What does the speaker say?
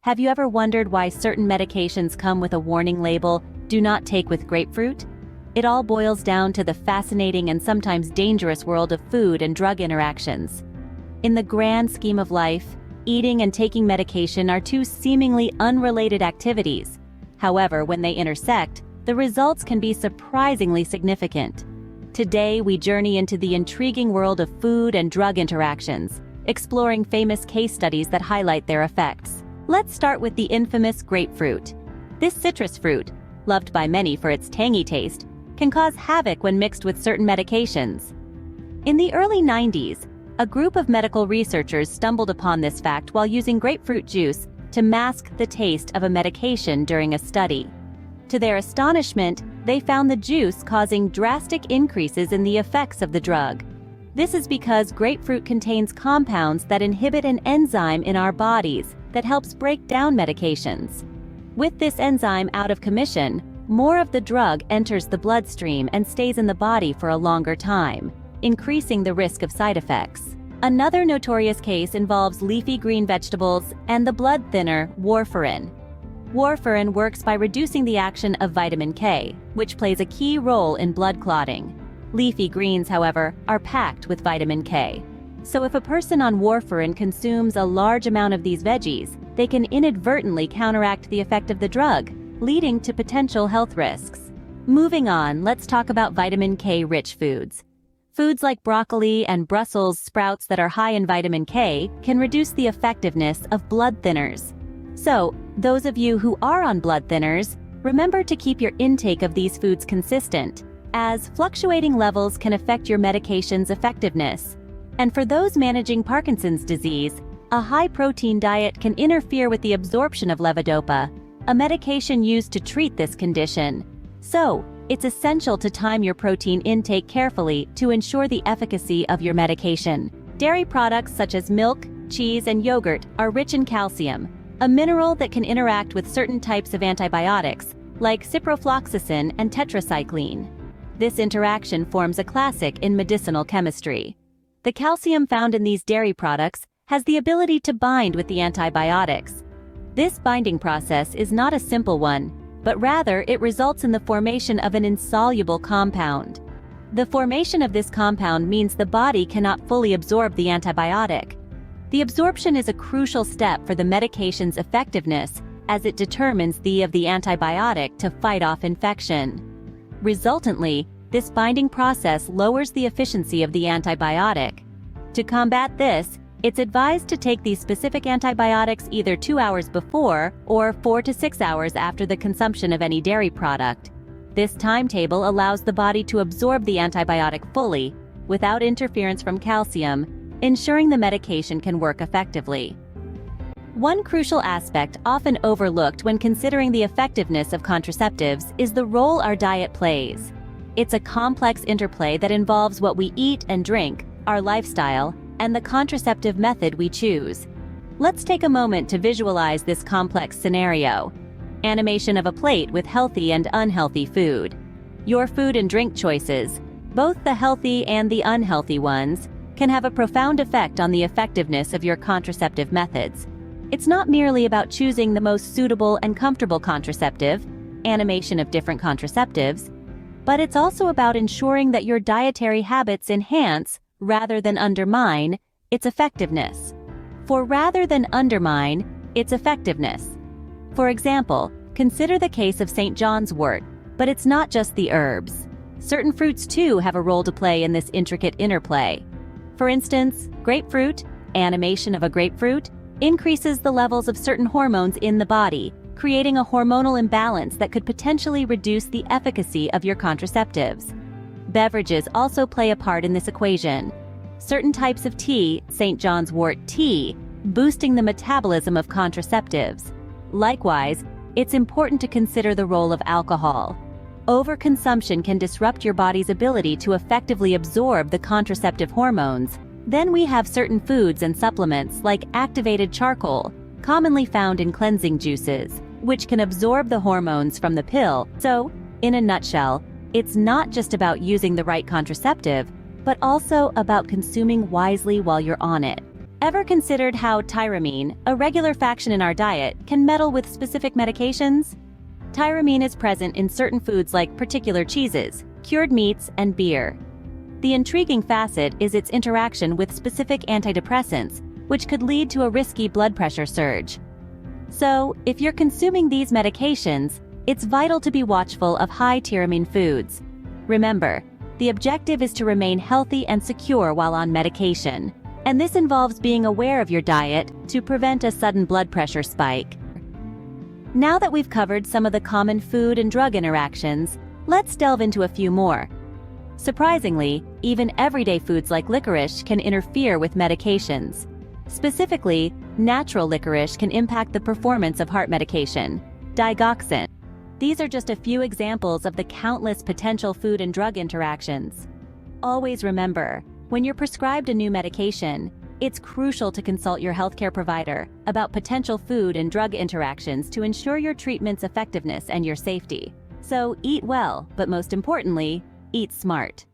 Have you ever wondered why certain medications come with a warning label, "Do not take with grapefruit"? It all boils down to the fascinating and sometimes dangerous world of food and drug interactions. In the grand scheme of life, eating and taking medication are two seemingly unrelated activities. However, when they intersect, the results can be surprisingly significant. Today, we journey into the intriguing world of food and drug interactions, exploring famous case studies that highlight their effects. Let's start with the infamous grapefruit. This citrus fruit, loved by many for its tangy taste, can cause havoc when mixed with certain medications. In the early 90s, a group of medical researchers stumbled upon this fact while using grapefruit juice to mask the taste of a medication during a study. To their astonishment, they found the juice causing drastic increases in the effects of the drug. This is because grapefruit contains compounds that inhibit an enzyme in our bodies that helps break down medications. With this enzyme out of commission, more of the drug enters the bloodstream and stays in the body for a longer time, increasing the risk of side effects. Another notorious case involves leafy green vegetables and the blood thinner warfarin. Warfarin works by reducing the action of vitamin K, which plays a key role in blood clotting. Leafy greens, however, are packed with vitamin K. So if a person on warfarin consumes a large amount of these veggies, they can inadvertently counteract the effect of the drug, leading to potential health risks. Moving on, let's talk about vitamin K-rich foods. Foods like broccoli and Brussels sprouts that are high in vitamin K can reduce the effectiveness of blood thinners. So, those of you who are on blood thinners, remember to keep your intake of these foods consistent, as fluctuating levels can affect your medication's effectiveness. And for those managing Parkinson's disease, a high-protein diet can interfere with the absorption of levodopa, a medication used to treat this condition. So, it's essential to time your protein intake carefully to ensure the efficacy of your medication. Dairy products such as milk, cheese, and yogurt are rich in calcium, a mineral that can interact with certain types of antibiotics, like ciprofloxacin and tetracycline. This interaction forms a classic in medicinal chemistry. The calcium found in these dairy products has the ability to bind with the antibiotics. This binding process is not a simple one, but rather it results in the formation of an insoluble compound. The formation of this compound means the body cannot fully absorb the antibiotic. The absorption is a crucial step for the medication's effectiveness, as it determines the of the antibiotic to fight off infection. Resultantly, this binding process lowers the efficiency of the antibiotic. To combat this, it's advised to take these specific antibiotics either 2 hours before or 4 to 6 hours after the consumption of any dairy product. This timetable allows the body to absorb the antibiotic fully, without interference from calcium, ensuring the medication can work effectively. One crucial aspect often overlooked when considering the effectiveness of contraceptives is the role our diet plays. It's a complex interplay that involves what we eat and drink, our lifestyle, and the contraceptive method we choose. Let's take a moment to visualize this complex scenario. Animation of a plate with healthy and unhealthy food. Your food and drink choices, both the healthy and the unhealthy ones, can have a profound effect on the effectiveness of your contraceptive methods. It's not merely about choosing the most suitable and comfortable contraceptive, animation of different contraceptives, but it's also about ensuring that your dietary habits enhance, rather than undermine, its effectiveness. For rather than undermine, its effectiveness. For example, consider the case of St. John's wort, but it's not just the herbs. Certain fruits too have a role to play in this intricate interplay. For instance, grapefruit, animation of a grapefruit, increases the levels of certain hormones in the body, creating a hormonal imbalance that could potentially reduce the efficacy of your contraceptives. Beverages also play a part in this equation. Certain types of tea, St. John's wort tea, boosting the metabolism of contraceptives. Likewise, it's important to consider the role of alcohol. Overconsumption can disrupt your body's ability to effectively absorb the contraceptive hormones. Then we have certain foods and supplements like activated charcoal, commonly found in cleansing juices, which can absorb the hormones from the pill. So, in a nutshell, it's not just about using the right contraceptive, but also about consuming wisely while you're on it. Ever considered how tyramine, a regular fraction in our diet, can meddle with specific medications? Tyramine is present in certain foods like particular cheeses, cured meats, and beer. The intriguing facet is its interaction with specific antidepressants, which could lead to a risky blood pressure surge. So, if you're consuming these medications, it's vital to be watchful of high tyramine foods. Remember, the objective is to remain healthy and secure while on medication, and this involves being aware of your diet to prevent a sudden blood pressure spike. Now that we've covered some of the common food and drug interactions, let's delve into a few more. Surprisingly, even everyday foods like licorice can interfere with medications. Specifically, natural licorice can impact the performance of heart medication, digoxin. These are just a few examples of the countless potential food and drug interactions. Always remember, when you're prescribed a new medication, it's crucial to consult your healthcare provider about potential food and drug interactions to ensure your treatment's effectiveness and your safety. So eat well, but most importantly, eat smart.